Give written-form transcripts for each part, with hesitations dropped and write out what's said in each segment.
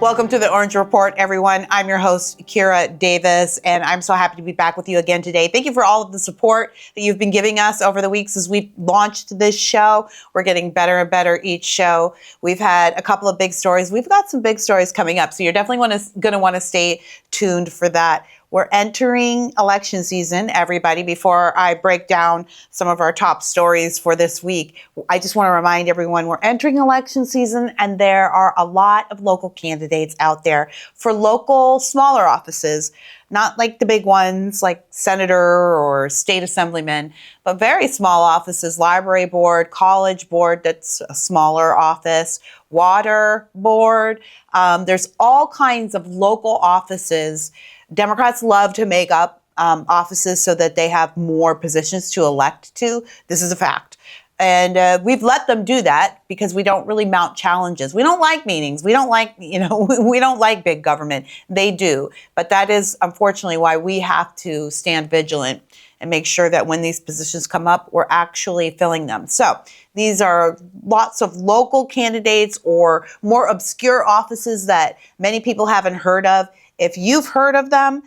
Welcome to the Orange Report, everyone. I'm your host, Kira Davis, and I'm so happy to be back with you again today. Thank you for all of the support that you've been giving us over the weeks as we've launched this show. We're getting better and better each show. We've had a couple of big stories. We've got some big stories coming up, so you're definitely going to want to stay tuned for that. We're entering election season, everybody. Before I break down some of our top stories for this week, I just want to remind everyone we're entering election season and there are a lot of local candidates out there for local smaller offices, not like the big ones like senator or state assemblyman, but very small offices, library board, college board, that's a smaller office, water board. There's all kinds of local offices. Democrats love to make up offices so that they have more positions to elect to. This is a fact. And we've let them do that because we don't really mount challenges. We don't like meetings. We don't like, we don't like big government. They do. But that is unfortunately why we have to stand vigilant and make sure that when these positions come up, we're actually filling them. So these are lots of local candidates or more obscure offices that many people haven't heard of. If you've heard of them,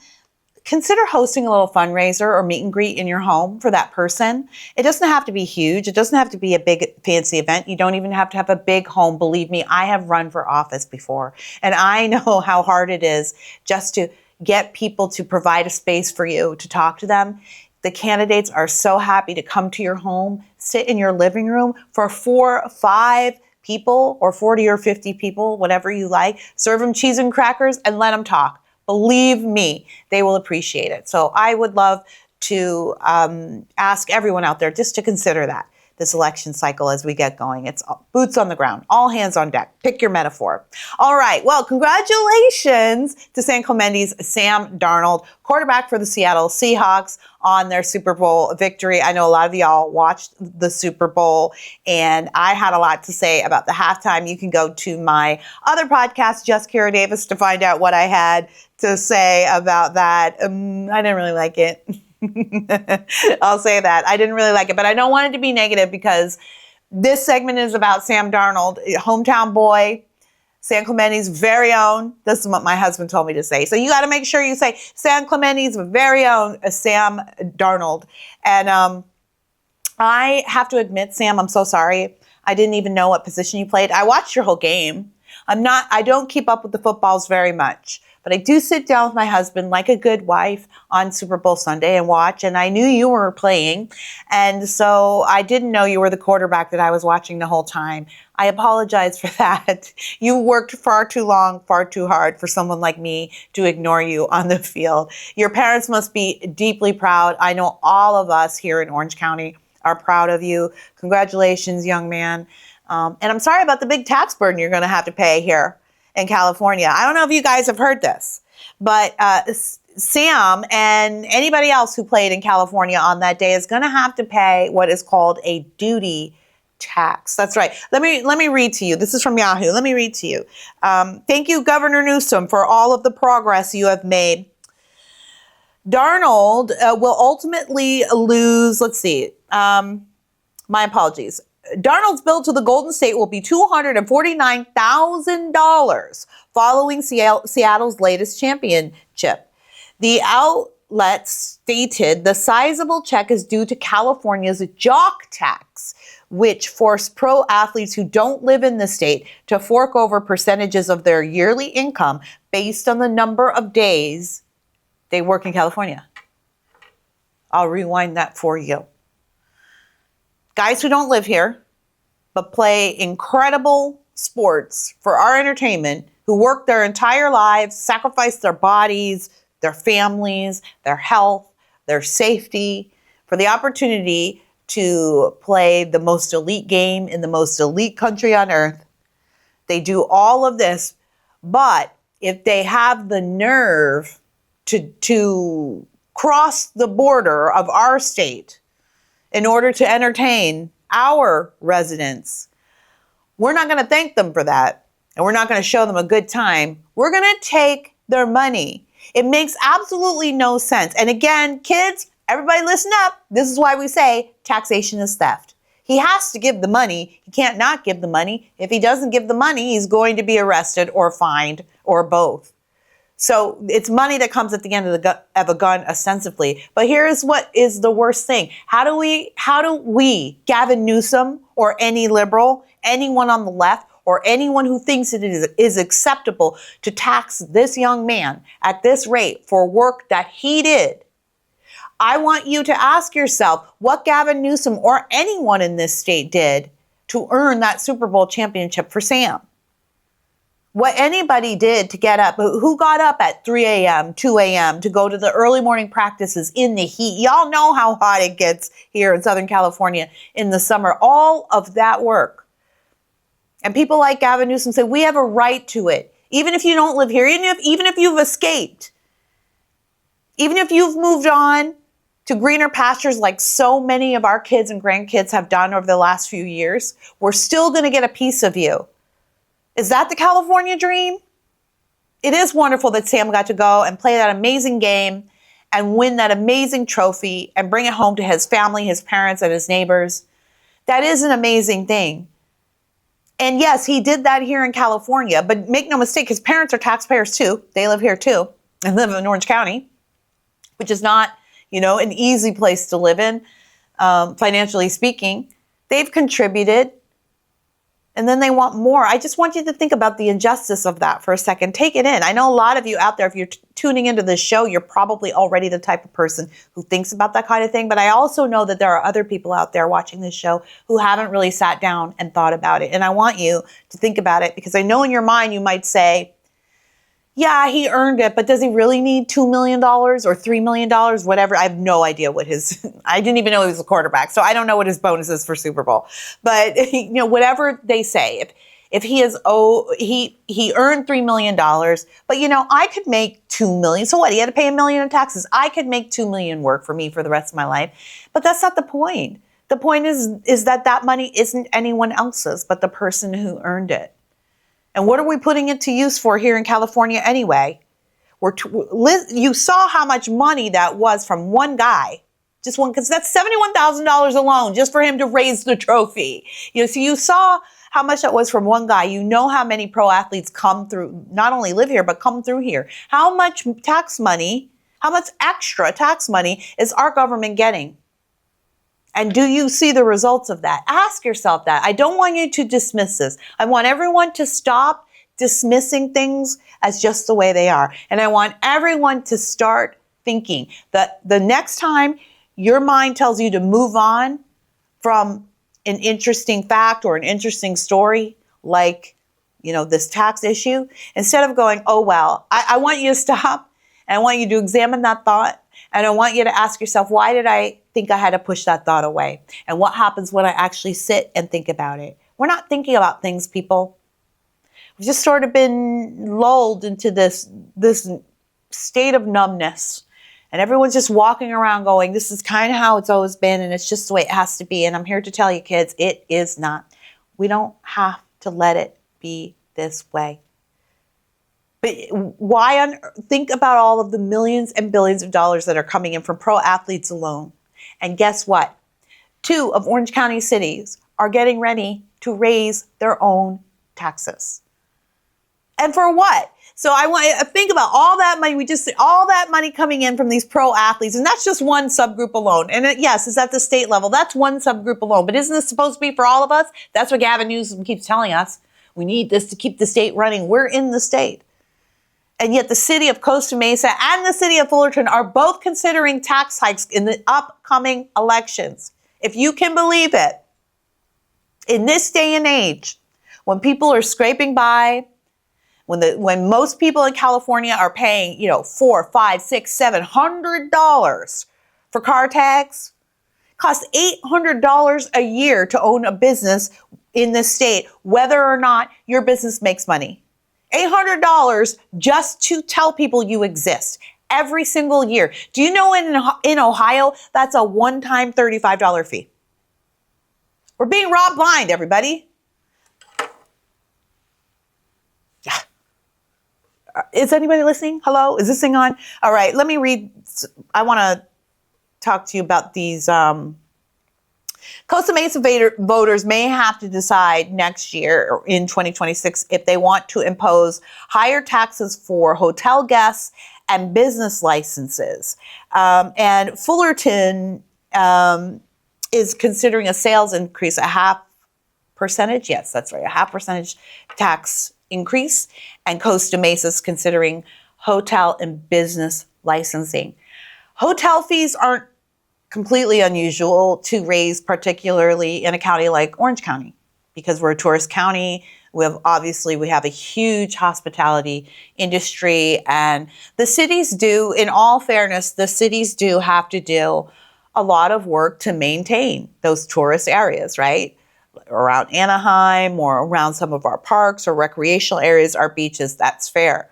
consider hosting a little fundraiser or meet and greet in your home for that person. It doesn't have to be huge. It doesn't have to be a big fancy event. You don't even have to have a big home. Believe me, I have run for office before, and I know how hard it is just to get people to provide a space for you to talk to them. The candidates are so happy to come to your home, sit in your living room for 4 or 5 people or 40 or 50 people, whatever you like, serve them cheese and crackers and let them talk. Believe me, they will appreciate it. So I would love to ask everyone out there just to consider that this election cycle as we get going. It's boots on the ground, all hands on deck. Pick your metaphor. All right. Well, congratulations to San Clemente's Sam Darnold, quarterback for the Seattle Seahawks, on their Super Bowl victory. I know a lot of y'all watched the Super Bowl, and I had a lot to say about the halftime. You can go to my other podcast, Just Kira Davis, to find out what I had to say about that. I didn't really like it. I'll say that. I didn't really like it, but I don't want it to be negative because this segment is about Sam Darnold, hometown boy, San Clemente's very own. This is what my husband told me to say. So you got to make sure you say San Clemente's very own Sam Darnold. And I have to admit, Sam, I'm so sorry. I didn't even know what position you played. I watched your whole game. I don't keep up with the footballs very much, but I do sit down with my husband like a good wife on Super Bowl Sunday and watch, and I knew you were playing, and so I didn't know you were the quarterback that I was watching the whole time. I apologize for that. You worked far too long, far too hard for someone like me to ignore you on the field. Your parents must be deeply proud. I know all of us here in Orange County are proud of you. Congratulations, young man. And I'm sorry about the big tax burden you're going to have to pay here in California. I don't know if you guys have heard this, but Sam and anybody else who played in California on that day is going to have to pay what is called a duty tax. That's right. Let me read to you. This is from Yahoo. Let me read to you. Thank you, Governor Newsom, for all of the progress you have made. Darnold will ultimately lose, my apologies. Darnold's bill to the Golden State will be $249,000 following Seattle's latest championship. The outlet stated the sizable check is due to California's jock tax, which forced pro athletes who don't live in the state to fork over percentages of their yearly income based on the number of days they work in California. I'll rewind that for you. Guys who don't live here, but play incredible sports for our entertainment, who work their entire lives, sacrifice their bodies, their families, their health, their safety, for the opportunity to play the most elite game in the most elite country on earth. They do all of this, but if they have the nerve to cross the border of our state in order to entertain our residents, we're not going to thank them for that. And we're not going to show them a good time. We're going to take their money. It makes absolutely no sense. And again, kids, everybody listen up. This is why we say taxation is theft. He has to give the money. He can't not give the money. If he doesn't give the money, he's going to be arrested or fined or both. So it's money that comes at the end of a gun, ostensibly. But here's what is the worst thing. How do we, Gavin Newsom or any liberal, anyone on the left, or anyone who thinks it is acceptable to tax this young man at this rate for work that he did? I want you to ask yourself what Gavin Newsom or anyone in this state did to earn that Super Bowl championship for Sam. What anybody did to get up, who got up at 3 a.m., 2 a.m. to go to the early morning practices in the heat. Y'all know how hot it gets here in Southern California in the summer. All of that work. And people like Gavin Newsom say, we have a right to it. Even if you don't live here, even if you've escaped, even if you've moved on to greener pastures like so many of our kids and grandkids have done over the last few years, we're still going to get a piece of you. Is that the California dream? It is wonderful that Sam got to go and play that amazing game and win that amazing trophy and bring it home to his family, his parents, and his neighbors. That is an amazing thing. And yes, he did that here in California, but make no mistake, his parents are taxpayers too. They live here too and live in Orange County, which is not, an easy place to live in, financially speaking. They've contributed. And then they want more. I just want you to think about the injustice of that for a second. Take it in. I know a lot of you out there, if you're tuning into this show, you're probably already the type of person who thinks about that kind of thing. But I also know that there are other people out there watching this show who haven't really sat down and thought about it. And I want you to think about it because I know in your mind you might say, yeah, he earned it, but does he really need $2 million or $3 million, whatever? I have no idea what I didn't even know he was a quarterback, so I don't know what his bonus is for Super Bowl. But, whatever they say, if he earned $3 million, but, I could make $2 million. So what? He had to pay $1 million in taxes. I could make $2 million work for me for the rest of my life. But that's not the point. The point is that money isn't anyone else's, but the person who earned it. And what are we putting it to use for here in California anyway? You saw how much money that was from one guy, just one, because that's $71,000 alone just for him to raise the trophy. So you saw how much that was from one guy. You know how many pro athletes come through, not only live here, but come through here. How much extra tax money is our government getting? And do you see the results of that? Ask yourself that. I don't want you to dismiss this. I want everyone to stop dismissing things as just the way they are. And I want everyone to start thinking that the next time your mind tells you to move on from an interesting fact or an interesting story, like, this tax issue, instead of going, oh, well, I want you to stop and I want you to examine that thought. And I want you to ask yourself, why did I think I had to push that thought away? And what happens when I actually sit and think about it? We're not thinking about things, people. We've just sort of been lulled into this state of numbness. And everyone's just walking around going, this is kind of how it's always been, and it's just the way it has to be. And I'm here to tell you, kids, it is not. We don't have to let it be this way. But think about all of the millions and billions of dollars that are coming in from pro athletes alone. And guess what? 2 of Orange County cities are getting ready to raise their own taxes. And for what? So I want you to think about all that money. All that money coming in from these pro athletes. And that's just one subgroup alone. And yes, it's at the state level. That's one subgroup alone. But isn't this supposed to be for all of us? That's what Gavin Newsom keeps telling us. We need this to keep the state running. We're in the state. And yet the city of Costa Mesa and the city of Fullerton are both considering tax hikes in the upcoming elections. If you can believe it, in this day and age, when people are scraping by, when most people in California are paying, $400, $500, $600, $700 for car tags, it costs $800 a year to own a business in this state, whether or not your business makes money. $800 just to tell people you exist every single year. Do you know in Ohio, that's a one-time $35 fee? We're being robbed blind, everybody. Yeah. Is anybody listening? Hello? Is this thing on? All right, let me read. I want to talk to you about these Costa Mesa voters may have to decide next year or in 2026 if they want to impose higher taxes for hotel guests and business licenses. And Fullerton is considering a sales increase, a 0.5%. Yes, that's right, a 0.5% tax increase. And Costa Mesa is considering hotel and business licensing. Hotel fees aren't completely unusual to raise, particularly in a county like Orange County, because we're a tourist county. We have a huge hospitality industry, and the cities do, in all fairness, the cities do have to do a lot of work to maintain those tourist areas, right? Around Anaheim or around some of our parks or recreational areas, our beaches, that's fair.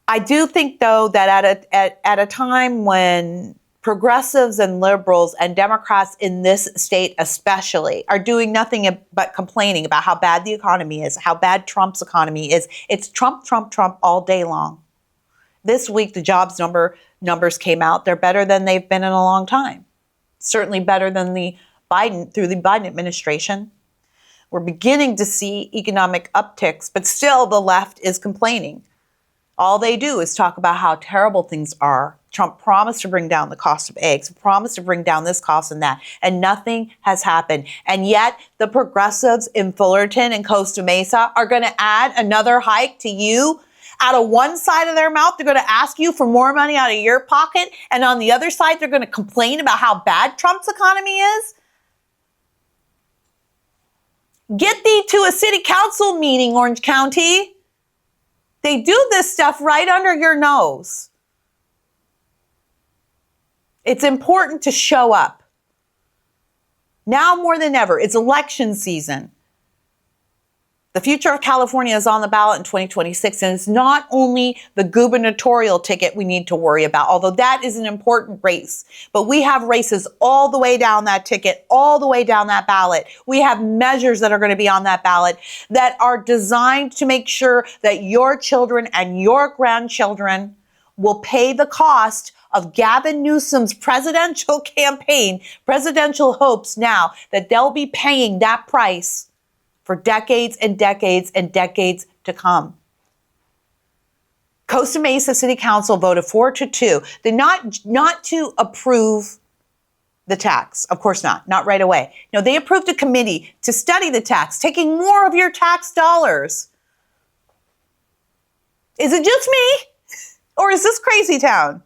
I do think, though, that at a time when progressives and liberals and Democrats in this state especially are doing nothing but complaining about how bad the economy is, how bad Trump's economy is, it's Trump, Trump, Trump all day long. This week, the jobs numbers came out. They're better than they've been in a long time. Certainly better than through the Biden administration. We're beginning to see economic upticks, but still the left is complaining. All they do is talk about how terrible things are. Trump promised to bring down the cost of eggs, promised to bring down this cost and that, and nothing has happened. And yet the progressives in Fullerton and Costa Mesa are going to add another hike to you. Out of one side of their mouth, they're going to ask you for more money out of your pocket. And on the other side, they're going to complain about how bad Trump's economy is. Get thee to a city council meeting, Orange County. They do this stuff right under your nose. It's important to show up. Now more than ever, it's election season. The future of California is on the ballot in 2026, and it's not only the gubernatorial ticket we need to worry about, although that is an important race. But we have races all the way down that ticket, all the way down that ballot. We have measures that are going to be on that ballot that are designed to make sure that your children and your grandchildren will pay the cost of Gavin Newsom's presidential campaign, presidential hopes now that they'll be paying that price for decades and decades and decades to come. Costa Mesa City Council voted 4-2. They not to approve the tax. Of course not right away. No, they approved a committee to study the tax, taking more of your tax dollars. Is it just me? Or is this crazy town?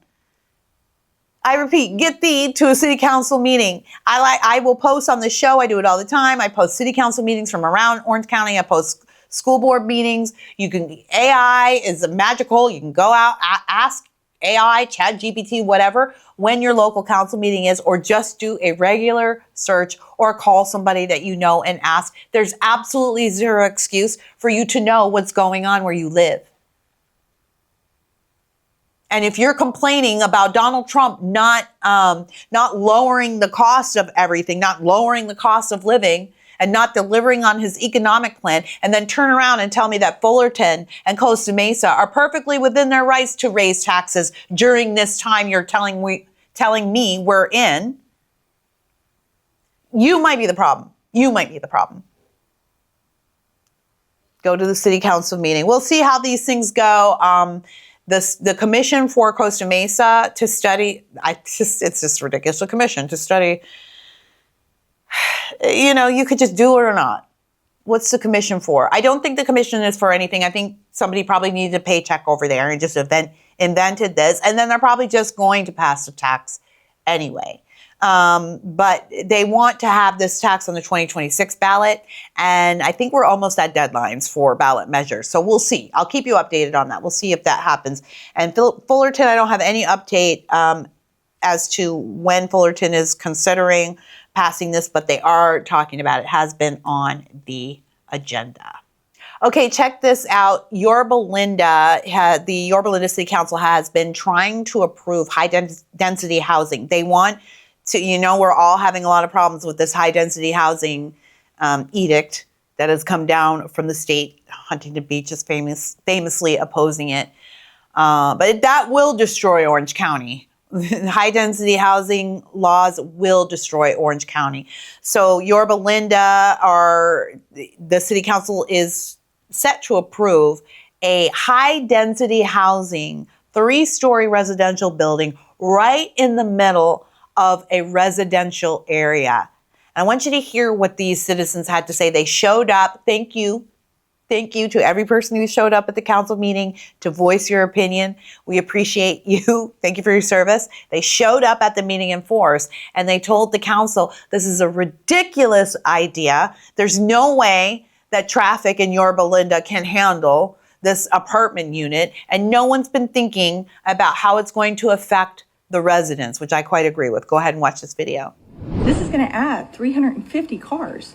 I repeat, get thee to a city council meeting. I will post on the show. I do it all the time. I post city council meetings from around Orange County. I post school board meetings. AI is magical. You can go out, ask AI, ChatGPT, whatever, when your local council meeting is, or just do a regular search or call somebody that you know and ask. There's absolutely zero excuse for you to know what's going on where you live. And if you're complaining about Donald Trump not lowering the cost of everything, not lowering the cost of living, and not delivering on his economic plan, and then turn around and tell me that Fullerton and Costa Mesa are perfectly within their rights to raise taxes during this time you're telling me we're in, you might be the problem. You might be the problem. Go to the city council meeting. We'll see how these things go. The commission for Costa Mesa to study, it's just ridiculous. A commission to study, you could just do it or not. What's the commission for? I don't think the commission is for anything. I think somebody probably needed a paycheck over there and just invented this. And then they're probably just going to pass the tax anyway. But they want to have this tax on the 2026 ballot. And I think we're almost at deadlines for ballot measures. So we'll see. I'll keep you updated on that. We'll see if that happens. And Fullerton, I don't have any update as to when Fullerton is considering passing this, but they are talking about it. It has been on the agenda. Okay, check this out. Yorba Linda, the Yorba Linda City Council has been trying to approve high-density housing. They want to, we're all having a lot of problems with this high-density housing edict that has come down from the state. Huntington Beach is famously opposing it. But that will destroy Orange County. high density housing laws will destroy Orange County. So Yorba Linda, the city council is set to approve a high density housing 3-story residential building right in the middle of a residential area. And I want you to hear what these citizens had to say. They showed up. Thank you. Thank you to every person who showed up at the council meeting to voice your opinion. We appreciate you. Thank you for your service. They showed up at the meeting in force and they told the council, this is a ridiculous idea. There's no way that traffic in Yorba Linda can handle this apartment unit. And no one's been thinking about how it's going to affect the residents, which I quite agree with. Go ahead and watch this video. This is going to add 350 cars.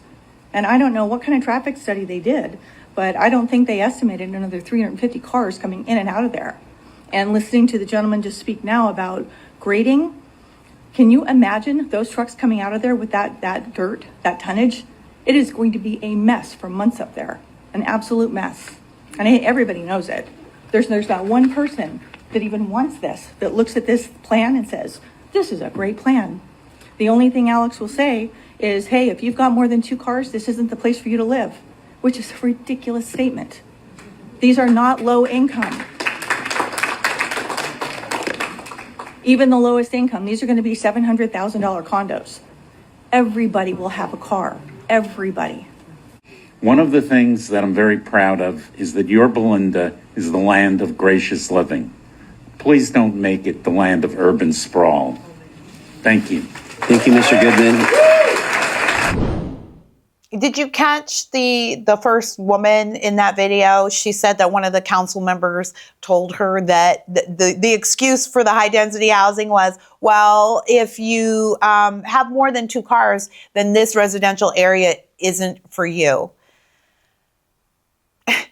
And I don't know what kind of traffic study they did, but I don't think they estimated another 350 cars coming in and out of there. And listening to the gentleman just speak now about grading, can you imagine those trucks coming out of there with that dirt, that tonnage? It is going to be a mess for months up there, an absolute mess. And everybody knows it. There's not one person that even wants this, that looks at this plan and says, this is a great plan. The only thing Alex will say is, hey, if you've got more than 2 cars, this isn't the place for you to live. Which is a ridiculous statement. These are not low income. Even the lowest income, these are going to be $700,000 condos. Everybody will have a car. Everybody. One of the things that I'm very proud of is that Yorba Linda is the land of gracious living. Please don't make it the land of urban sprawl. Thank you. Thank you, Mr. Goodman. Did you catch the first woman in that video? She said that one of the council members told her that the excuse for the high density housing was, well, if you have more than 2 cars, then this residential area isn't for you.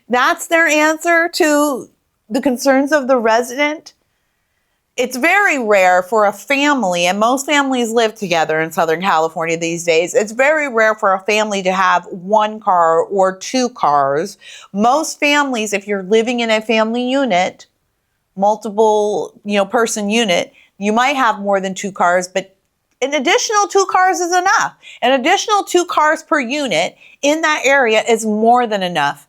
That's their answer to the concerns of the resident. It's very rare for a family, and most families live together in Southern California these days. It's very rare for a family to have 1 car or 2 cars. Most families, if you're living in a family unit, multiple, person unit, you might have more than 2 cars, but an additional 2 cars is enough. An additional 2 cars per unit in that area is more than enough.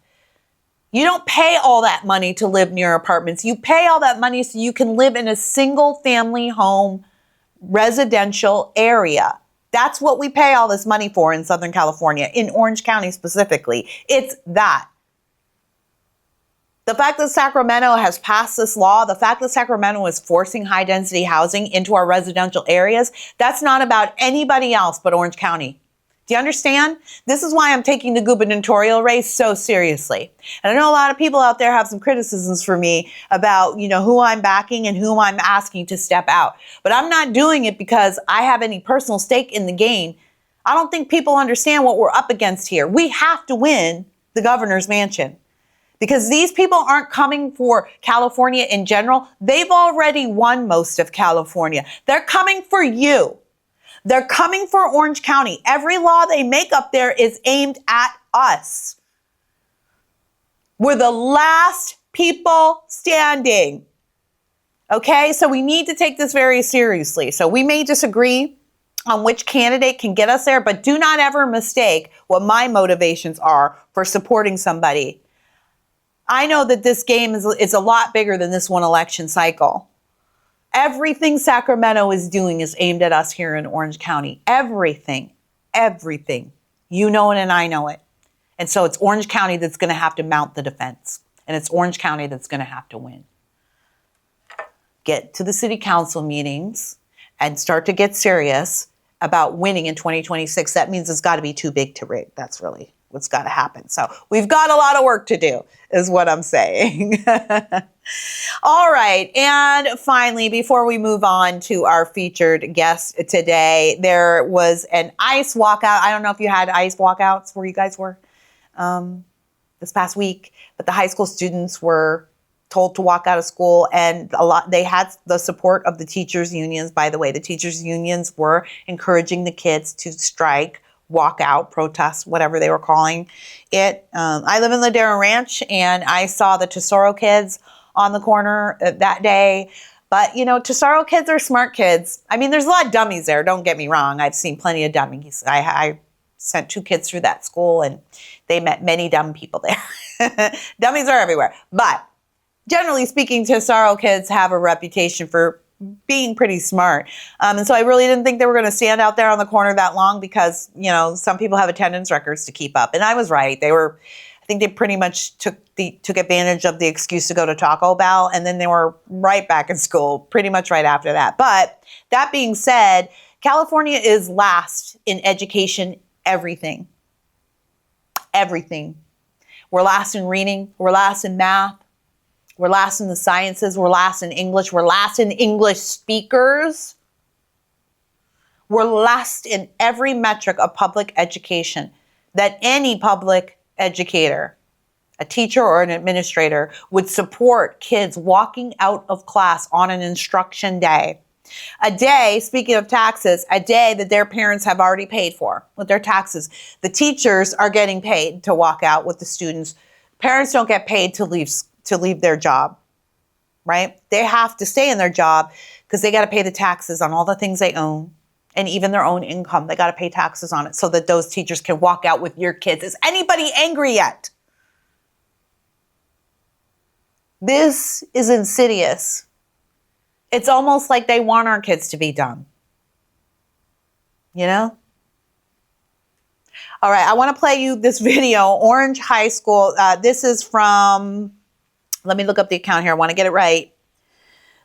You don't pay all that money to live near apartments. You pay all that money so you can live in a single family home residential area. That's what we pay all this money for in Southern California, in Orange County specifically. It's that. The fact that Sacramento has passed this law, the fact that Sacramento is forcing high density housing into our residential areas, that's not about anybody else but Orange County. Do you understand? This is why I'm taking the gubernatorial race so seriously. And I know a lot of people out there have some criticisms for me about, who I'm backing and whom I'm asking to step out. But I'm not doing it because I have any personal stake in the game. I don't think people understand what we're up against here. We have to win the governor's mansion because these people aren't coming for California in general. They've already won most of California. They're coming for you. They're coming for Orange County. Every law they make up there is aimed at us. We're the last people standing. Okay, so we need to take this very seriously. So we may disagree on which candidate can get us there, but do not ever mistake what my motivations are for supporting somebody. I know that this game is a lot bigger than this one election cycle. Everything Sacramento is doing is aimed at us here in Orange County. Everything. You know it and I know it. And so it's Orange County that's going to have to mount the defense. And it's Orange County that's going to have to win. Get to the city council meetings and start to get serious about winning in 2026. That means it's got to be too big to rig. That's really what's got to happen. So we've got a lot of work to do, is what I'm saying. All right. And finally, before we move on to our featured guest today, there was an ICE walkout. I don't know if you had ICE walkouts where you guys were this past week, but the high school students were told to walk out of school, and they had the support of the teachers' unions. By the way, the teachers' unions were encouraging the kids to strike, walk out, protest, whatever they were calling it. I live in Ladera Ranch, and I saw the Tesoro kids on the corner that day. But, Tesoro kids are smart kids. I mean, there's a lot of dummies there. Don't get me wrong. I've seen plenty of dummies. I sent 2 kids through that school, and they met many dumb people there. Dummies are everywhere. But generally speaking, Tesoro kids have a reputation for being pretty smart. And so I really didn't think they were going to stand out there on the corner that long because, some people have attendance records to keep up. And I was right. I think they pretty much took advantage of the excuse to go to Taco Bell, and then they were right back in school pretty much right after that. But that being said, California is last in education, everything. Everything. We're last in reading. We're last in math. We're last in the sciences. We're last in English. We're last in English speakers. We're last in every metric of public education that any public educator, a teacher or an administrator, would support kids walking out of class on an instruction day. A day, speaking of taxes, a day that their parents have already paid for with their taxes. The teachers are getting paid to walk out with the students. Parents don't get paid to leave their job, right? They have to stay in their job because they got to pay the taxes on all the things they own. And even their own income, they got to pay taxes on it so that those teachers can walk out with your kids. Is anybody angry yet? This is insidious. It's almost like they want our kids to be dumb. All right, I want to play you this video, Orange High School. This is from, let me look up the account here. I want to get it right.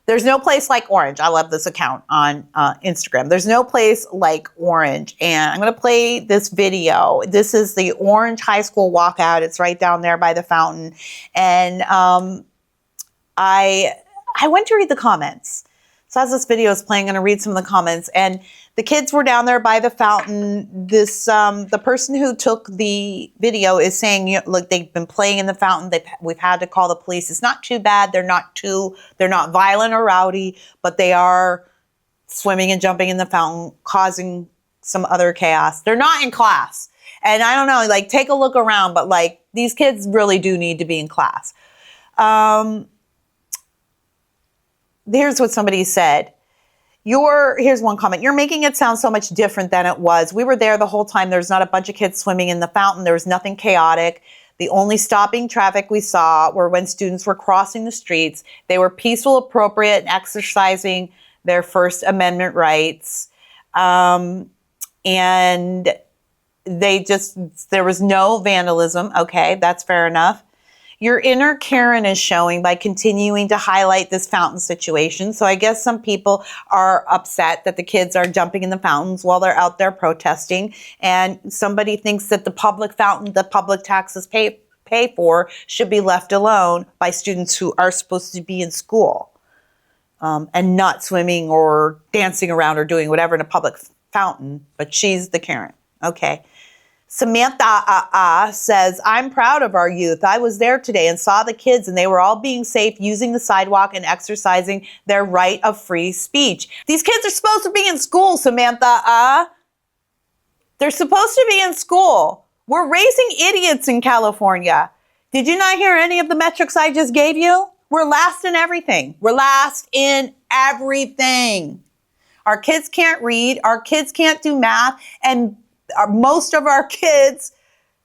There's no place like Orange. I love this account on Instagram. There's no place like Orange. And I'm going to play this video. This is the Orange High School walkout. It's right down there by the fountain. And I went to read the comments. So as this video is playing, I'm going to read some of the comments. And the kids were down there by the fountain. The person who took the video is saying, look, they've been playing in the fountain. We've had to call the police. It's not too bad. They're not violent or rowdy, but they are swimming and jumping in the fountain, causing some other chaos. They're not in class. And I don't know, take a look around, but these kids really do need to be in class. Here's what somebody said. Here's one comment. You're making it sound so much different than it was. We were there the whole time. There's not a bunch of kids swimming in the fountain. There was nothing chaotic. The only stopping traffic we saw were when students were crossing the streets. They were peaceful, appropriate, and exercising their First Amendment rights. And there was no vandalism. Okay, that's fair enough. Your inner Karen is showing by continuing to highlight this fountain situation. So I guess some people are upset that the kids are jumping in the fountains while they're out there protesting. And somebody thinks that the public fountain, the public taxes pay for, should be left alone by students who are supposed to be in school and not swimming or dancing around or doing whatever in a public fountain. But she's the Karen. Okay. Samantha says, I'm proud of our youth. I was there today and saw the kids and they were all being safe, using the sidewalk and exercising their right of free speech. These kids are supposed to be in school, Samantha. They're supposed to be in school. We're raising idiots in California. Did you not hear any of the metrics I just gave you? We're last in everything. We're last in everything. Our kids can't read. Our kids can't do math. And most of our kids,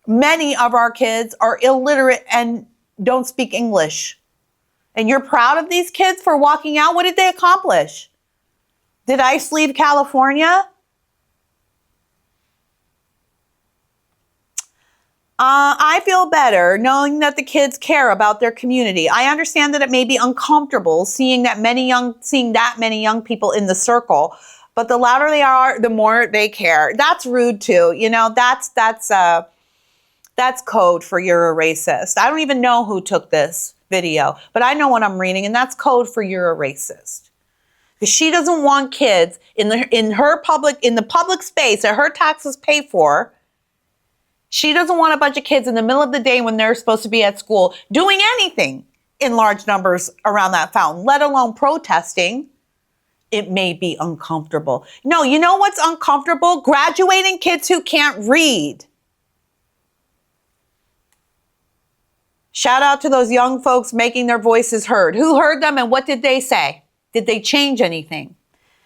many of our kids are illiterate and don't speak English. And you're proud of these kids for walking out? What did they accomplish? Did ICE leave California? I feel better knowing that the kids care about their community. I understand that it may be uncomfortable seeing that many young people in the circle. But the louder they are, the more they care. That's rude too. That's code for you're a racist. I don't even know who took this video, but I know what I'm reading, and that's code for you're a racist. Because she doesn't want kids in the public space that her taxes pay for. She doesn't want a bunch of kids in the middle of the day when they're supposed to be at school doing anything in large numbers around that fountain, let alone protesting. It may be uncomfortable. No, you know what's uncomfortable? Graduating kids who can't read. Shout out to those young folks making their voices heard. Who heard them and what did they say? Did they change anything?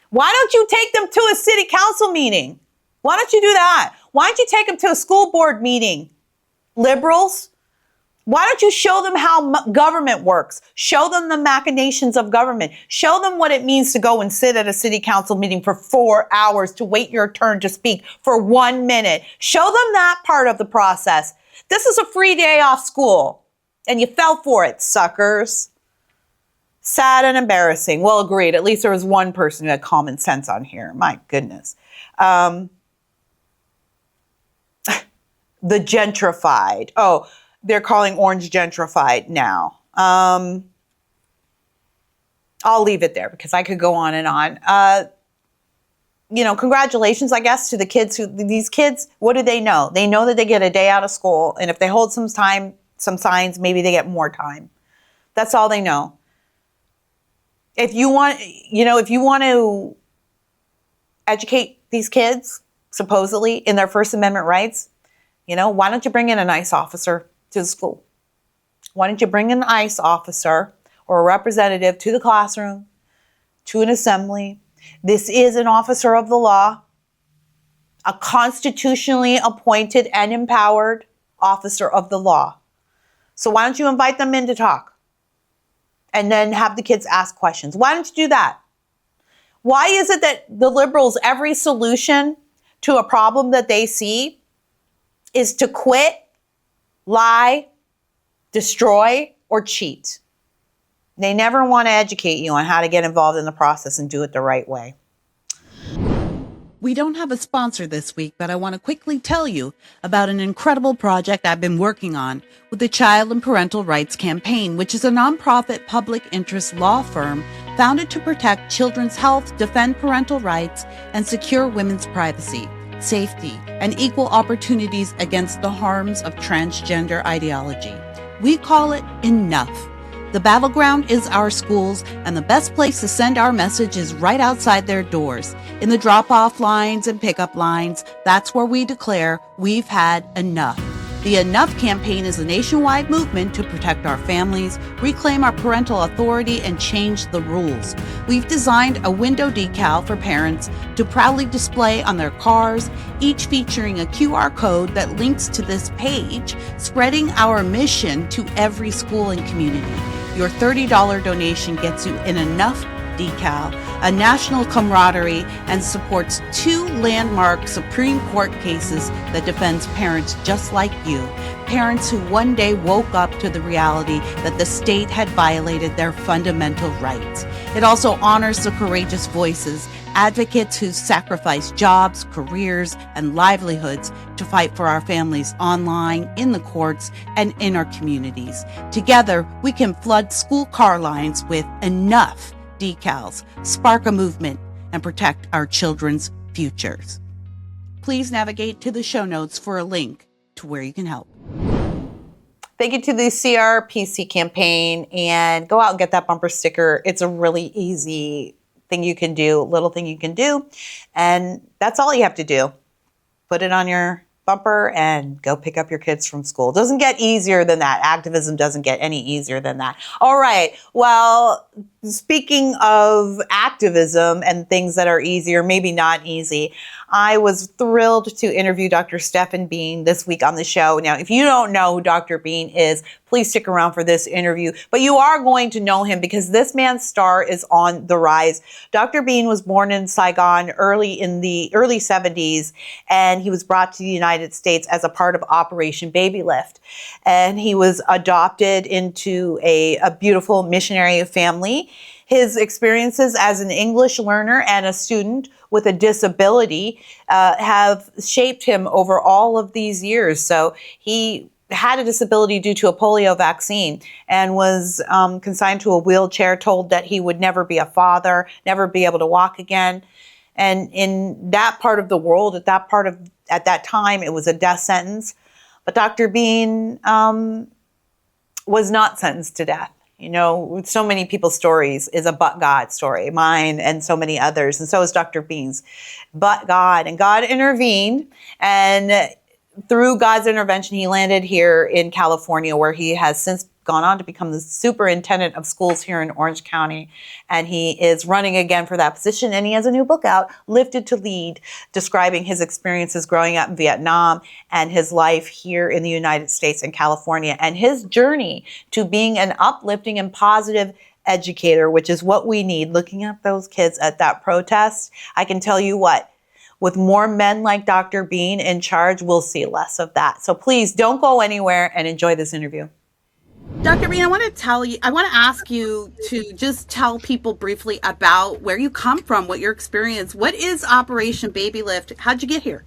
Why don't you take them to a city council meeting? Why don't you do that? Why don't you take them to a school board meeting? Liberals, why don't you show them how government works? Show them the machinations of government. Show them what it means to go and sit at a city council meeting for 4 hours to wait your turn to speak for 1 minute. Show them that part of the process. This is a free day off school, and you fell for it, suckers. Sad and embarrassing. Well, agreed. At least there was one person who had common sense on here. My goodness. The gentrified. Oh, they're calling orange gentrified now. I'll leave it there because I could go on and on. Congratulations, I guess, to the kids these kids, what do they know? They know that they get a day out of school. And if they hold some signs, maybe they get more time. That's all they know. If you want to educate these kids, supposedly, in their First Amendment rights, why don't you bring in an ICE officer to the school? Why don't you bring an ICE officer or a representative to the classroom, to an assembly? This is an officer of the law, a constitutionally appointed and empowered officer of the law. So why don't you invite them in to talk? And then have the kids ask questions. Why don't you do that? Why is it that the liberals, every solution to a problem that they see is to quit, lie, destroy, or cheat? They never want to educate you on how to get involved in the process and do it the right way. We don't have a sponsor this week, but I want to quickly tell you about an incredible project I've been working on with the Child and Parental Rights Campaign, which is a nonprofit public interest law firm founded to protect children's health, defend parental rights, and secure women's privacy, safety, and equal opportunities against the harms of transgender ideology. We call it Enough. The battleground is our schools, and the best place to send our message is right outside their doors. In the drop-off lines and pickup lines, that's where we declare we've had enough. The Enough campaign is a nationwide movement to protect our families, reclaim our parental authority, and change the rules. We've designed a window decal for parents to proudly display on their cars, each featuring a QR code that links to this page, spreading our mission to every school and community. Your $30 donation gets you an Enough decal, a national camaraderie, and supports 2 landmark Supreme Court cases that defends parents just like you, parents who one day woke up to the reality that the state had violated their fundamental rights. It also honors the courageous voices, advocates who sacrifice jobs, careers, and livelihoods to fight for our families online, in the courts, and in our communities. Together, we can flood school car lines with Enough decals, spark a movement, and protect our children's futures. Please navigate to the show notes for a link to where you can help. Thank you to the CRPC campaign, and go out and get that bumper sticker. It's a really easy thing you can do, little thing you can do, and that's all you have to do. Put it on your bumper and go pick up your kids from school. It doesn't get easier than that. Activism doesn't get any easier than that. All right. Well, speaking of activism and things that are easy or maybe not easy, I was thrilled to interview Dr. Stefan Bean this week on the show. Now, if you don't know who Dr. Bean is, please stick around for this interview. But you are going to know him because this man's star is on the rise. Dr. Bean was born in Saigon in the early 70s, and he was brought to the United States as a part of Operation Baby Lift. And he was adopted into a beautiful missionary family. His experiences as an English learner and a student with a disability have shaped him over all of these years. So he had a disability due to a polio vaccine and was consigned to a wheelchair, told that he would never be a father, never be able to walk again. And in that part of the world, at that time, it was a death sentence. But Dr. Bean was not sentenced to death. You know, so many people's stories is a but God story, mine and so many others. And so is Dr. Bean's. But God, and God intervened, and through God's intervention, he landed here in California, where he has since gone on to become the superintendent of schools here in Orange County. And he is running again for that position. And he has a new book out, Lifted to Lead, describing his experiences growing up in Vietnam and his life here in the United States and California, and his journey to being an uplifting and positive educator, which is what we need. Looking at those kids at that protest, I can tell you what, with more men like Dr. Bean in charge, we'll see less of that. So please don't go anywhere and enjoy this interview. Dr. Bean, I want to ask you to just tell people briefly about where you come from, what your experience, what is Operation Baby Lift? How'd you get here?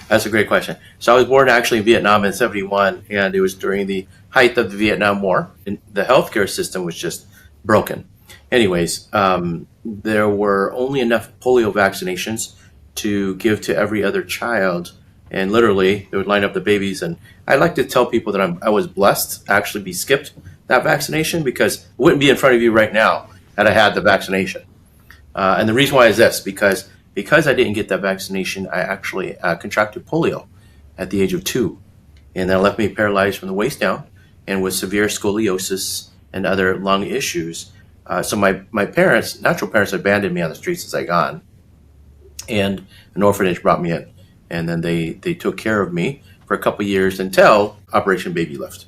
That's a great question. So I was born actually in Vietnam in 1971, and it was during the height of the Vietnam War, and the healthcare system was just broken. Anyways, there were only enough polio vaccinations to give to every other child, and literally they would line up the babies. And I like to tell people that I was blessed to actually be skipped that vaccination, because it wouldn't be in front of you right now had I had the vaccination. And the reason why is this, because I didn't get that vaccination, I actually contracted polio at the age of 2, and that left me paralyzed from the waist down and with severe scoliosis and other lung issues. So my parents, natural parents, abandoned me on the streets as I gone, and an orphanage brought me in, and then they took care of me for a couple of years until Operation Baby Lift.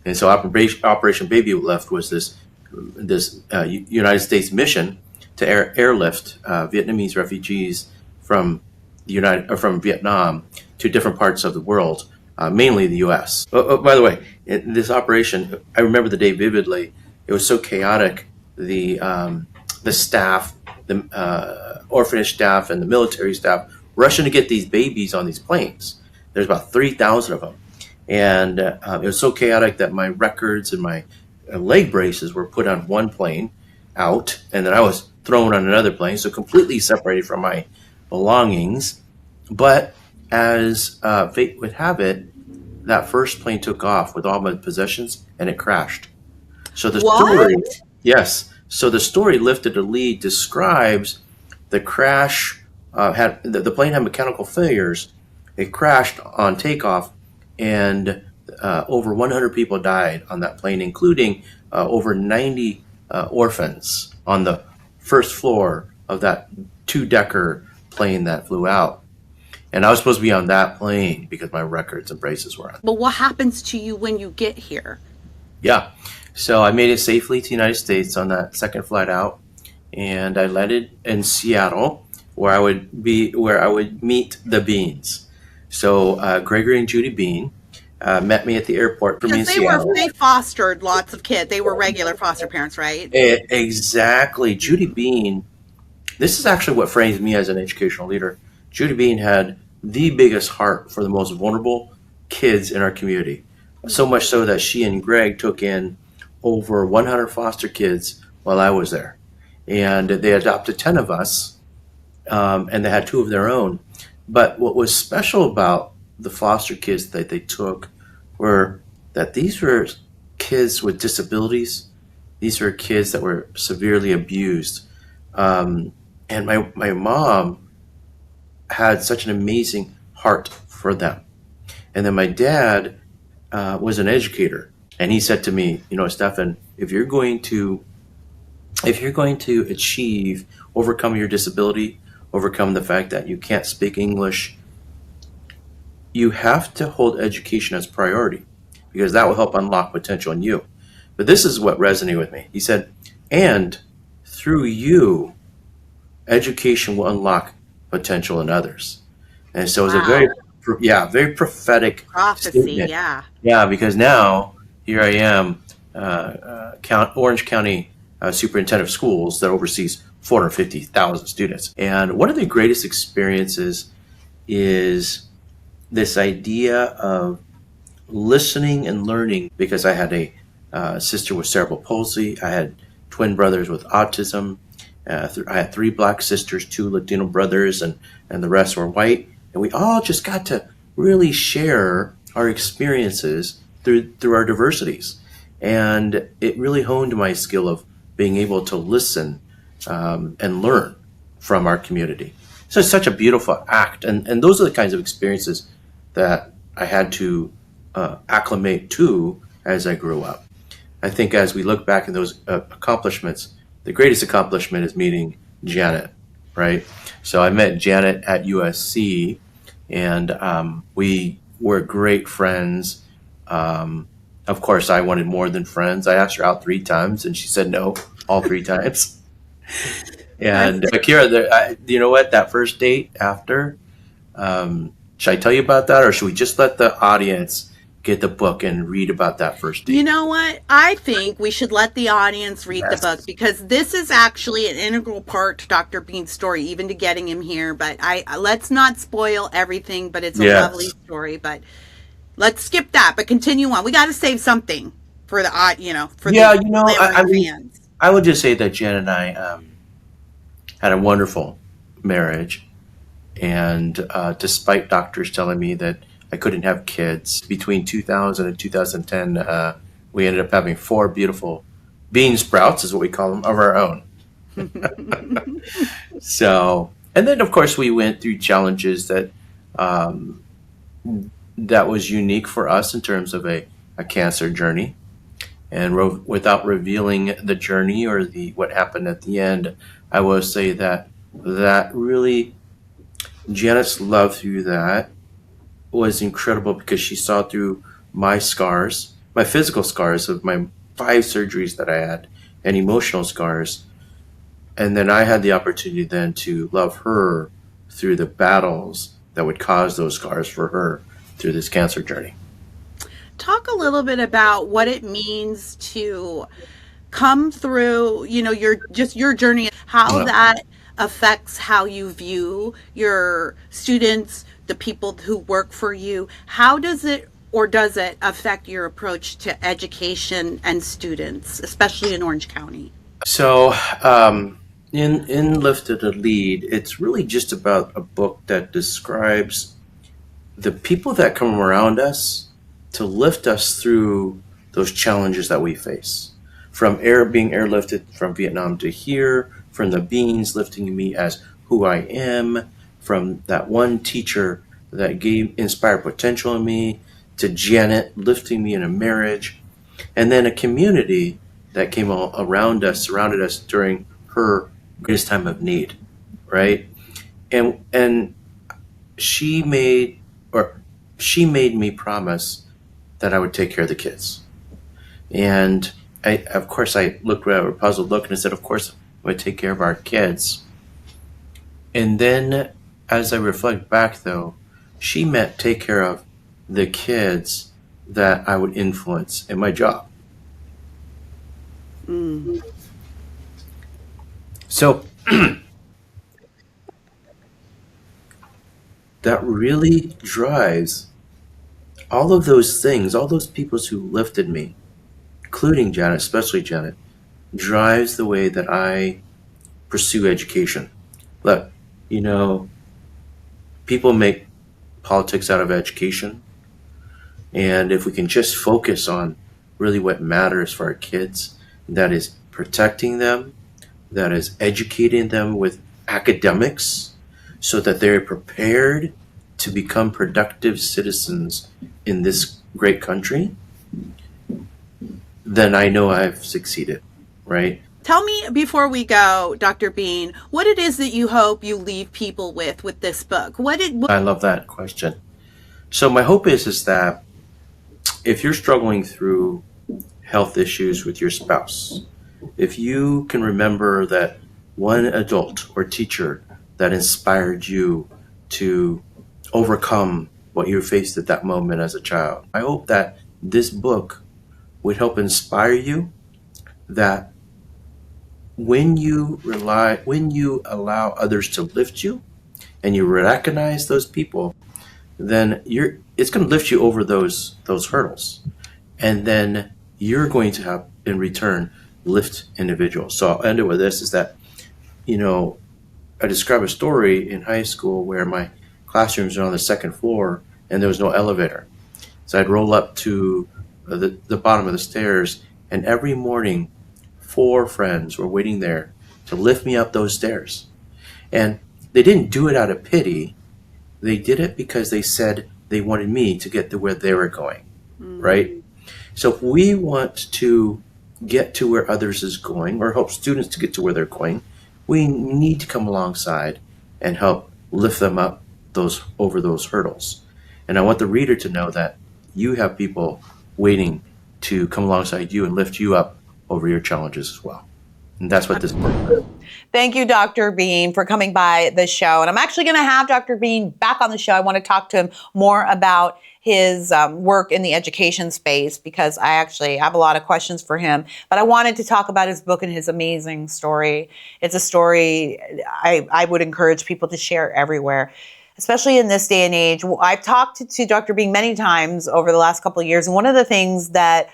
And so Operation Baby Lift was this United States mission to airlift Vietnamese refugees from Vietnam to different parts of the world, mainly the U.S. By the way, in this operation, I remember the day vividly. It was so chaotic. The staff, the orphanage staff, and the military staff rushing to get these babies on these planes. There's about 3,000 of them, and it was so chaotic that my records and my leg braces were put on one plane out, and then I was thrown on another plane, so completely separated from my belongings. But as fate would have it, that first plane took off with all my possessions, and it crashed. So the story, yes. So the story, Lifted to Lead, describes the crash. The plane had mechanical failures. It crashed on takeoff, and over 100 people died on that plane, including over 90 orphans on the first floor of that 2-decker plane that flew out. And I was supposed to be on that plane because my records and braces were on. But what happens to you when you get here? Yeah. So I made it safely to the United States on that second flight out, and I landed in Seattle, where I would meet the Beans. So Gregory and Judy Bean met me at the airport for me in Seattle. They fostered lots of kids. They were regular foster parents, right? Exactly. Judy Bean, this is actually what frames me as an educational leader. Judy Bean had the biggest heart for the most vulnerable kids in our community. So much so that she and Greg took in over 100 foster kids while I was there. And they adopted 10 of us, and they had 2 of their own. But what was special about the foster kids that they took were that these were kids with disabilities. These were kids that were severely abused. And my mom had such an amazing heart for them. And then my dad was an educator, and he said to me, Stefan, if you're going to achieve, overcome your disability, overcome the fact that you can't speak English, you have to hold education as priority, because that will help unlock potential in you. But this is what resonated with me. He said, and through you, education will unlock potential in others. And so it was a very prophetic prophecy statement. Yeah, because now here I am, Orange County Superintendent of Schools that oversees 450,000 students. And one of the greatest experiences is this idea of listening and learning, because I had a sister with cerebral palsy. I had twin brothers with autism. I had 3 black sisters, 2 Latino brothers, and the rest were white. And we all just got to really share our experiences through our diversities. And it really honed my skill of being able to listen and learn from our community. So it's such a beautiful act. And those are the kinds of experiences that I had to acclimate to as I grew up. I think as we look back at those accomplishments, the greatest accomplishment is meeting Janet, right? So I met Janet at USC, and we were great friends. Of course, I wanted more than friends. I asked her out 3 times, and she said no all 3 times. And Akira, you know what? That first date after, should I tell you about that, or should we just let the audience get the book and read about that first date? You know what? I think we should let the audience read the book, because this is actually an integral part to Dr. Bean's story, even to getting him here. But let's not spoil everything, but it's a lovely story. But let's skip that, but continue on. We got to save something for the, fans. I would just say that Jen and I had a wonderful marriage. And despite doctors telling me that I couldn't have kids, between 2000 and 2010, we ended up having 4 beautiful bean sprouts, is what we call them, of our own. So, and then of course we went through challenges that that was unique for us in terms of a cancer journey. And without revealing the journey or what happened at the end, I will say that really, Janet's love through that was incredible, because she saw through my scars, my physical scars of my 5 surgeries that I had, and emotional scars. And then I had the opportunity then to love her through the battles that would cause those scars for her through this cancer journey. Talk a little bit about what it means to come through, your journey, how that affects how you view your students, the people who work for you. How does it affect your approach to education and students, especially in Orange County? So, in Lifted a Lead, it's really just about a book that describes the people that come around us to lift us through those challenges that we face. From being airlifted from Vietnam to here, from the beans lifting me as who I am, from that one teacher that inspired potential in me, to Janet lifting me in a marriage, and then a community that came all around us, surrounded us during her greatest time of need, right? And she made me promise that I would take care of the kids. And I looked at her puzzled look, and I said, of course I would take care of our kids. And then as I reflect back, though, she meant take care of the kids that I would influence in my job. So that really drives all of those things, all those people who lifted me, including Janet, especially Janet, drives the way that I pursue education. Look, people make politics out of education. And if we can just focus on really what matters for our kids, that is protecting them, that is educating them with academics so that they're prepared to become productive citizens in this great country, then I know I've succeeded, right? Tell me, before we go, Dr. Bean, what it is that you hope you leave people with this book. I love that question. So my hope is that if you're struggling through health issues with your spouse, if you can remember that one adult or teacher that inspired you to overcome what you faced at that moment as a child, I hope that this book would help inspire you that when you allow others to lift you and you recognize those people, then it's going to lift you over those hurdles. And then you're going to have, in return, lift individuals. So I'll end it with this, is that, I describe a story in high school where my classrooms are on the 2nd floor and there was no elevator. So I'd roll up to the bottom of the stairs, and every morning 4 friends were waiting there to lift me up those stairs. And they didn't do it out of pity. They did it because they said they wanted me to get to where they were going, right? So if we want to get to where others is going or help students to get to where they're going, we need to come alongside and help lift them up over those hurdles. And I want the reader to know that you have people waiting to come alongside you and lift you up over your challenges as well. And that's what this book does. Thank you, Dr. Bean, for coming by the show. And I'm actually going to have Dr. Bean back on the show. I want to talk to him more about his work in the education space, because I actually have a lot of questions for him. But I wanted to talk about his book and his amazing story. It's a story I would encourage people to share everywhere, especially in this day and age. I've talked to Dr. Bean many times over the last couple of years, and one of the things that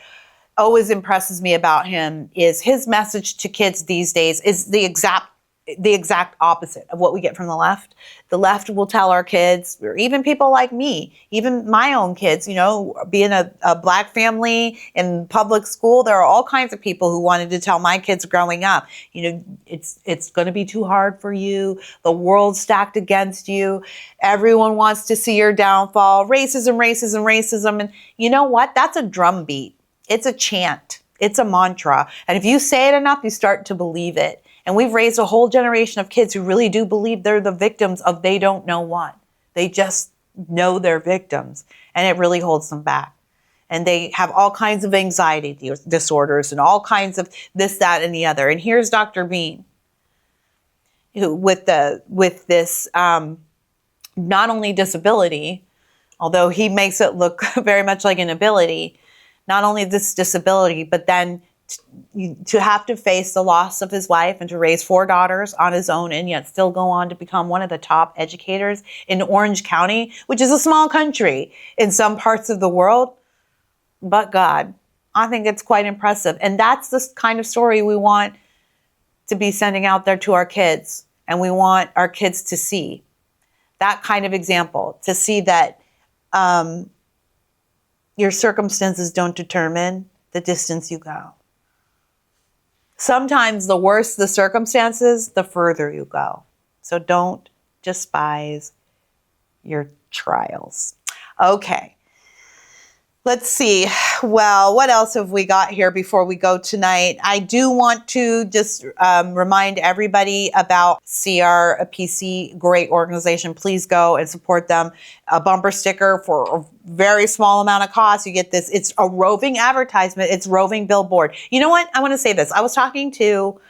always impresses me about him is his message to kids these days is the exact opposite of what we get from the left. The left will tell our kids, or even people like me, even my own kids, being a black family in public school, there are all kinds of people who wanted to tell my kids growing up, it's going to be too hard for you. The world's stacked against you. Everyone wants to see your downfall. Racism, racism, racism. And you know what? That's a drumbeat. It's a chant. It's a mantra. And if you say it enough, you start to believe it. And we've raised a whole generation of kids who really do believe they're the victims of they don't know what. They just know they're victims. And it really holds them back. And they have all kinds of anxiety disorders and all kinds of this, that, and the other. And here's Dr. Bean, who with this not only disability, although he makes it look very much like an ability, not only this disability, but then to have to face the loss of his wife and to raise 4 daughters on his own and yet still go on to become one of the top educators in Orange County, which is a small country in some parts of the world. But God, I think it's quite impressive. And that's the kind of story we want to be sending out there to our kids. And we want our kids to see that kind of example, to see that your circumstances don't determine the distance you go. Sometimes the worse the circumstances, the further you go. So don't despise your trials. Okay. Let's see. Well, what else have we got here before we go tonight? I do want to just remind everybody about CRPC, great organization. Please go and support them. A bumper sticker for a very small amount of cost. You get this. It's a roving advertisement. It's roving billboard. You know what? I want to say this. I was talking to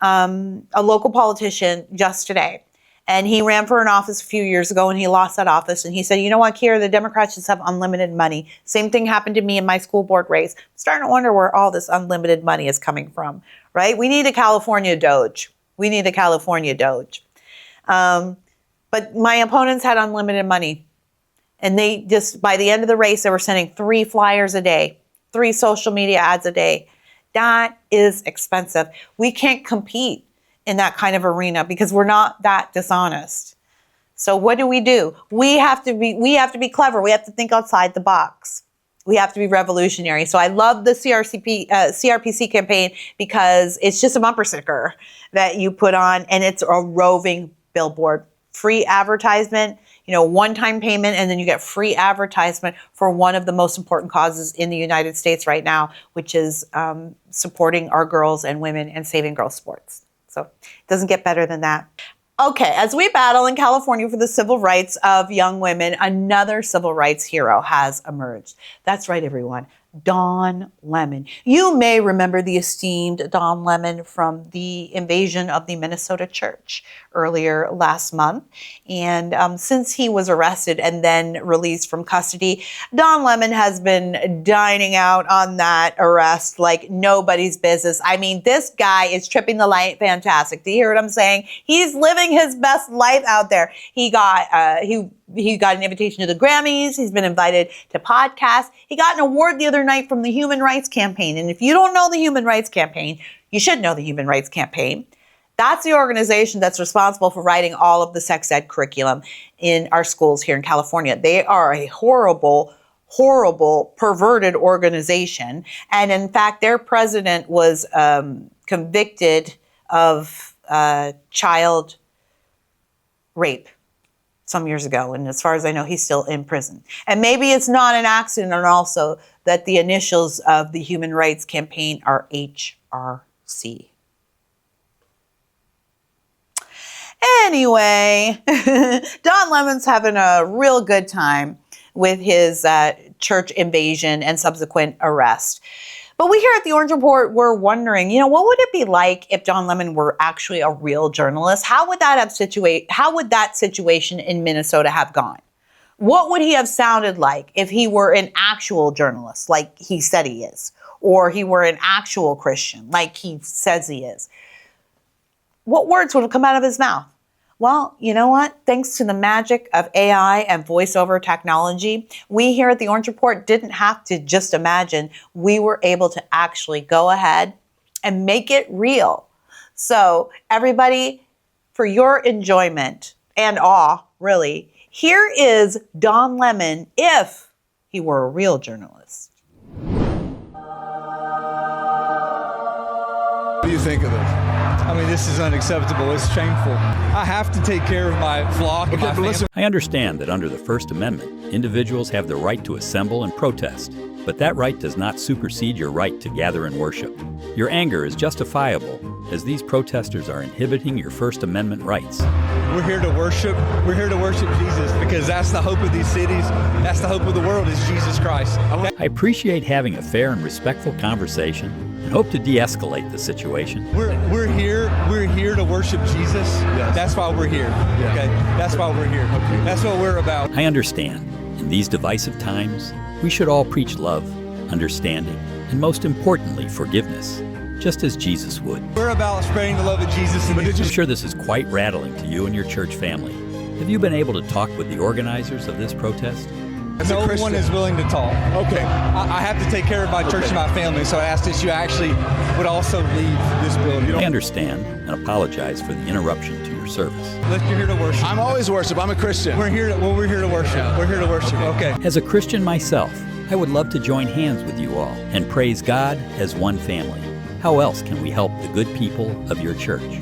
a local politician just today. And he ran for an office a few years ago and he lost that office. And he said, you know what, Kira, the Democrats just have unlimited money. Same thing happened to me in my school board race. I'm starting to wonder where all this unlimited money is coming from, right? We need a California Doge. We need a California Doge. But my opponents had unlimited money. And they just, by the end of the race, they were sending 3 flyers a day, 3 social media ads a day. That is expensive. We can't compete in that kind of arena because we're not that dishonest. So what do? We have to be clever. We have to think outside the box. We have to be revolutionary. So I love the CRPC campaign because it's just a bumper sticker that you put on and it's a roving billboard. Free advertisement, one-time payment, and then you get free advertisement for one of the most important causes in the United States right now, which is supporting our girls and women and saving girls' sports. So it doesn't get better than that. Okay, as we battle in California for the civil rights of young women, another civil rights hero has emerged. That's right, everyone. Don Lemon. You may remember the esteemed Don Lemon from the invasion of the Minnesota church earlier last month. And since he was arrested and then released from custody, Don Lemon has been dining out on that arrest like nobody's business. I mean, this guy is tripping the light fantastic. Do you hear what I'm saying? He's living his best life out there. He got an invitation to the Grammys. He's been invited to podcasts. He got an award the other night from the Human Rights Campaign. And if you don't know the Human Rights Campaign, you should know the Human Rights Campaign. That's the organization that's responsible for writing all of the sex ed curriculum in our schools here in California. They are a horrible, horrible, perverted organization. And in fact, their president was convicted of child rape. some years ago. And as far as I know, he's still in prison. And maybe it's not an accident also that the initials of the Human Rights Campaign are HRC. Anyway, Don Lemon's having a real good time with his church invasion and subsequent arrest. But we here at the Orange Report were wondering, what would it be like if Don Lemon were actually a real journalist? How would that situation in Minnesota have gone? What would he have sounded like if he were an actual journalist, like he said he is, or he were an actual Christian, like he says he is? What words would have come out of his mouth? Well, you know what? Thanks to the magic of AI and voiceover technology, we here at the Orange Report didn't have to just imagine. We were able to actually go ahead and make it real. So everybody, for your enjoyment and awe, really, here is Don Lemon if he were a real journalist. What do you think of this? I mean, this is unacceptable. It's shameful. I have to take care of my flock and my family. I understand that under the First Amendment, individuals have the right to assemble and protest, but that right does not supersede your right to gather and worship. Your anger is justifiable, as these protesters are inhibiting your First Amendment rights. We're here to worship. We're here to worship Jesus because that's the hope of these cities. That's the hope of the world is Jesus Christ. I appreciate having a fair and respectful conversation and hope to de-escalate the situation. We're here to worship Jesus. Yes. That's why we're here. Yeah. Okay. That's why we're here. Okay. That's what we're about. I understand. In these divisive times, we should all preach love, understanding, and most importantly, forgiveness, just as Jesus would. We're about spreading the love of Jesus. I'm sure this is quite rattling to you and your church family. Have you been able to talk with the organizers of this protest? No one is willing to talk. Okay. I have to take care of my church and my family, so I asked that you actually would also leave this building. I understand and apologize for the interruption to your service. You're here to worship. I'm always worship. I'm a Christian. We're here to worship. Yeah. We're here to worship. Okay. As a Christian myself, I would love to join hands with you all and praise God as one family. How else can we help the good people of your church?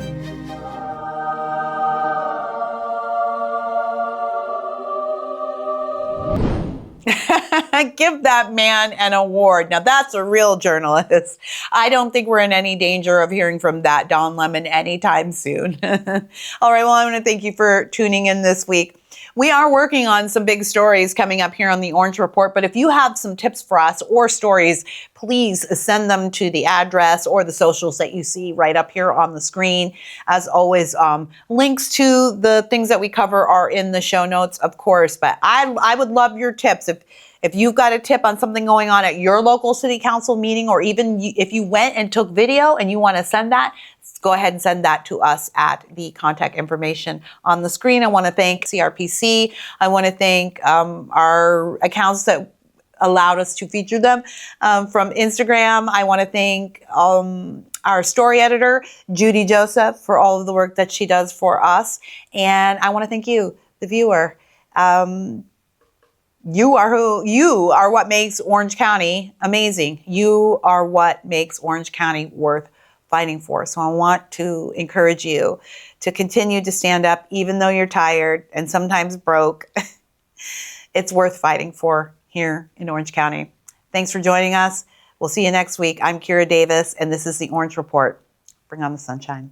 Give that man an award. Now that's a real journalist. I don't think we're in any danger of hearing from that Don Lemon anytime soon. All right, well, I want to thank you for tuning in this week. We are working on some big stories coming up here on the Orange Report, but if you have some tips for us or stories, please send them to the address or the socials that you see right up here on the screen. As always, links to the things that we cover are in the show notes, of course, but I would love your tips. If you've got a tip on something going on at your local city council meeting, or even if you went and took video and you want to send that, go ahead and send that to us at the contact information on the screen. I want to thank CRPC. I want to thank our accounts that allowed us to feature them from Instagram. I want to thank our story editor, Judy Joseph, for all of the work that she does for us. And I want to thank you, the viewer. You are what makes Orange County amazing. You are what makes Orange County worth fighting for. So I want to encourage you to continue to stand up, even though you're tired and sometimes broke. It's worth fighting for here in Orange County. Thanks for joining us. We'll see you next week. I'm Kira Davis, and this is the Orange Report. Bring on the sunshine.